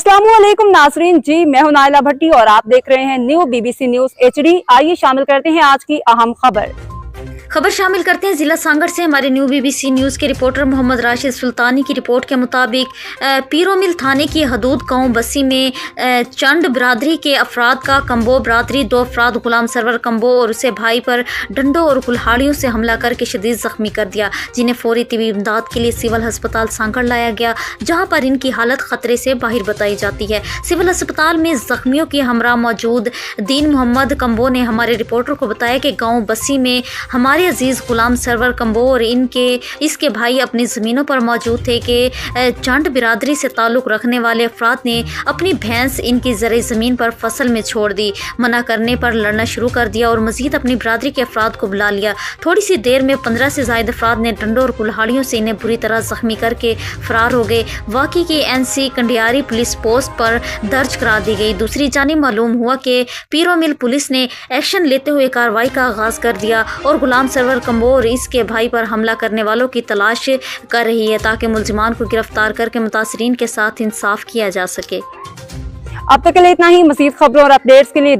अस्सलामुअलैकुम नाजरीन जी, मैं हूं नाइला भट्टी और आप देख रहे हैं न्यू BBC न्यूज HD। आइए शामिल करते हैं आज की अहम खबर शामिल करते हैं जिला सांगड़ से हमारे न्यू BBC न्यूज़ के रिपोर्टर मोहम्मद राशिद सुल्तानी की रिपोर्ट के मुताबिक पीरोमिल थाने की हदूद गांव बस्सी में चंद बरादरी के अफराद का कम्बो बरादरी 2 अफराद गुलाम सरवर कम्बो और उसे भाई पर डंडों और कुल्हाड़ियों से हमला करके शदीद ज़ख्मी कर दिया, जिन्हें फौरी तिबी इमदाद के लिए सिविल अस्पताल सांगड़ लाया गया, जहाँ पर इनकी हालत खतरे से बाहर बताई जाती है। सिविल अस्पताल में जख्मियों की हमरा मौजूद दीन मोहम्मद कम्बो ने हमारे रिपोर्टर को बताया कि गाँव बस्सी में हमारे अजीज़ गुलाम सरवर कम्बो और इसके भाई अपनी ज़मीनों पर मौजूद थे कि चंद बिरादरी से ताल्लुक़ रखने वाले अफराद ने अपनी भैंस इनकी ज़रई ज़मीन पर फसल में छोड़ दी। मना करने पर लड़ना शुरू कर दिया और मज़ीद अपनी बिरादरी के अफराद को बुला लिया। थोड़ी सी देर में 15 से ज़ायद अफराद ने डंडों और कुल्हाड़ियों से इन्हें बुरी तरह ज़ख्मी करके फ़रार हो गए। वाक़ई की NC कंडियारी पुलिस पोस्ट पर दर्ज करा दी गई। दूसरी जानिब मालूम हुआ कि पीरोमिल पुलिस ने एक्शन लेते हुए कार्रवाई का आगाज़ कर दिया और गुलाम सरवर कम्बो और इसके भाई पर हमला करने वालों की तलाश कर रही है, ताकि मुल्जिमान को गिरफ्तार करके मुतासरीन के साथ इंसाफ किया जा सके। अब तक के लिए इतना ही। मज़ीद खबरों और अपडेट्स के लिए